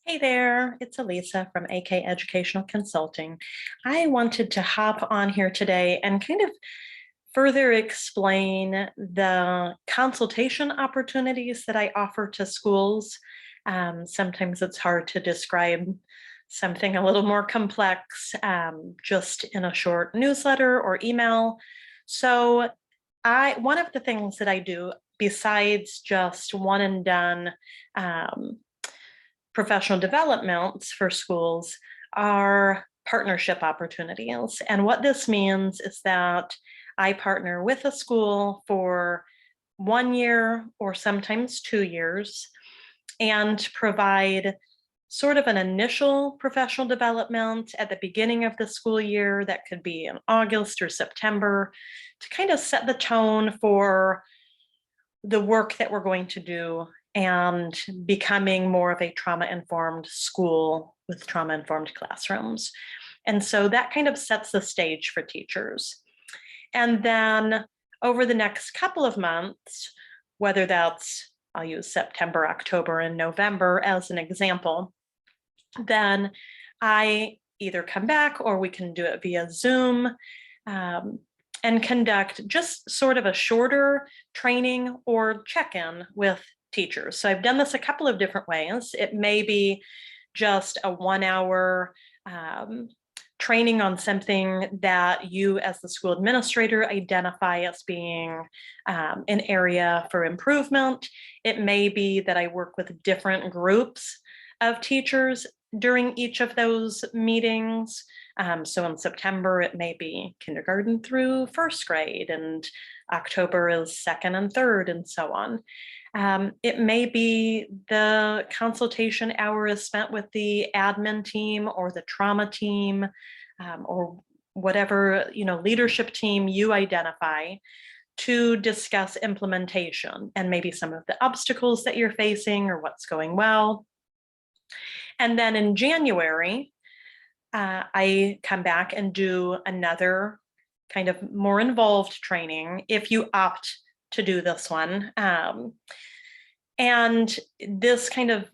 Hey there, it's Elisa from AK Educational Consulting. I wanted to hop on here today and kind of further explain the consultation opportunities that I offer to schools. Sometimes it's hard to describe something a little more complex just in a short newsletter or email. So one of the things that I do besides just one and done professional developments for schools are partnership opportunities. And what this means is that I partner with a school for 1 year or sometimes 2 years and provide sort of an initial professional development at the beginning of the school year that could be in August or September to kind of set the tone for the work that we're going to do and becoming more of a trauma-informed school with trauma-informed classrooms. And so that kind of sets the stage for teachers. And then over the next couple of months, whether that's, I'll use September, October, and November as an example, then I either come back or we can do it via Zoom and conduct just sort of a shorter training or check-in with teachers. So I've done this a couple of different ways. It may be just a 1 hour training on something that you as the school administrator identify as being an area for improvement. It may be that I work with different groups of teachers during each of those meetings. So in September, it may be kindergarten through first grade, and October is second and third, and so on. It may be the consultation hour is spent with the admin team or the trauma team, or whatever leadership team you identify to discuss implementation and maybe some of the obstacles that you're facing or what's going well. And then in January, I come back and do another kind of more involved training if you opt to do this one. And this kind of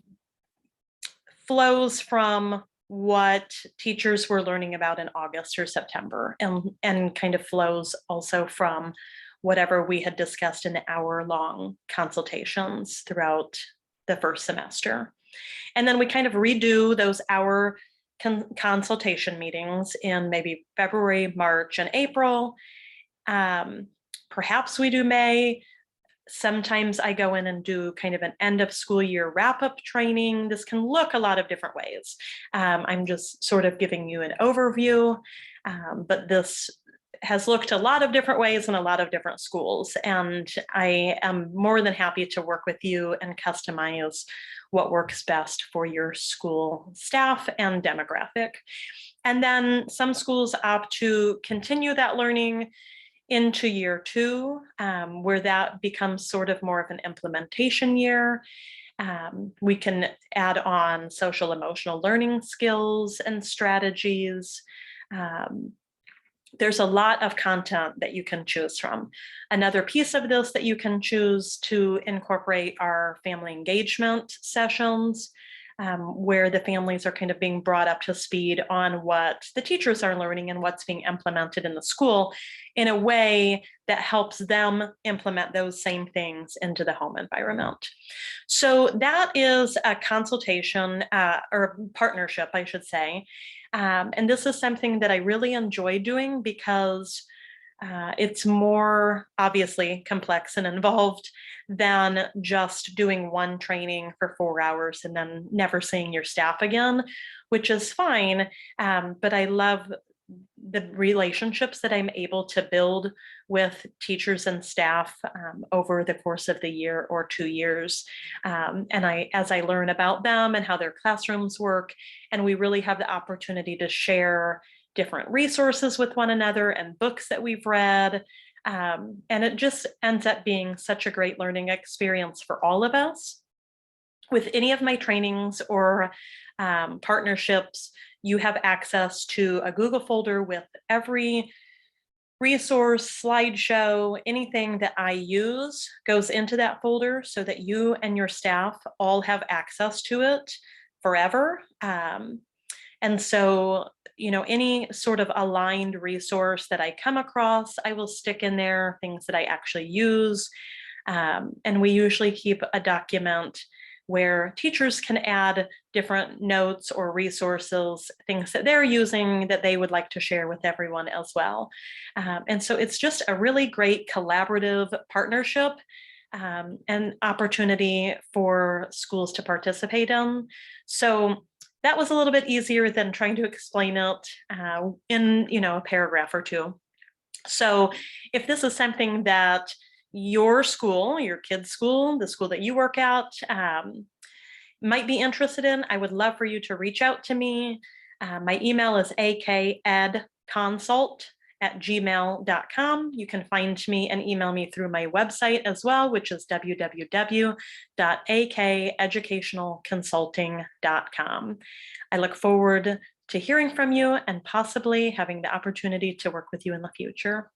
flows from what teachers were learning about in August or September, and kind of flows also from whatever we had discussed in the hour-long consultations throughout the first semester. And then we kind of redo those hour consultation meetings in maybe February, March, and April. Perhaps we do May. Sometimes I go in and do kind of an end of school year wrap-up training. This can look a lot of different ways. I'm just sort of giving you an overview, but this has looked a lot of different ways in a lot of different schools. And I am more than happy to work with you and customize what works best for your school staff and demographic. And then some schools opt to continue that learning into year two, where that becomes sort of more of an implementation year. We can add on social emotional learning skills and strategies. There's a lot of content that you can choose from. Another piece of this that you can choose to incorporate are family engagement sessions, where the families are kind of being brought up to speed on what the teachers are learning and what's being implemented in the school in a way that helps them implement those same things into the home environment. So that is a consultation or partnership, I should say. And this is something that I really enjoy doing because it's more obviously complex and involved than just doing one training for 4 hours and then never seeing your staff again, which is fine. But I love the relationships that I'm able to build with teachers and staff over the course of the year or 2 years. And as I learn about them and how their classrooms work, and we really have the opportunity to share different resources with one another and books that we've read. And it just ends up being such a great learning experience for all of us. With any of my trainings or partnerships, you have access to a Google folder with every resource, slideshow, anything that I use goes into that folder so that you and your staff all have access to it forever. And so, any sort of aligned resource that I come across, I will stick in there, things that I actually use. And we usually keep a document where teachers can add different notes or resources, things that they're using that they would like to share with everyone as well. And so it's just a really great collaborative partnership and opportunity for schools to participate in. So that was a little bit easier than trying to explain it in a paragraph or two. So if this is something that your school, your kid's school, the school that you work at, might be interested in, I would love for you to reach out to me. My email is akedconsult@gmail.com. You can find me and email me through my website as well, which is www.akeducationalconsulting.com. I look forward to hearing from you and possibly having the opportunity to work with you in the future.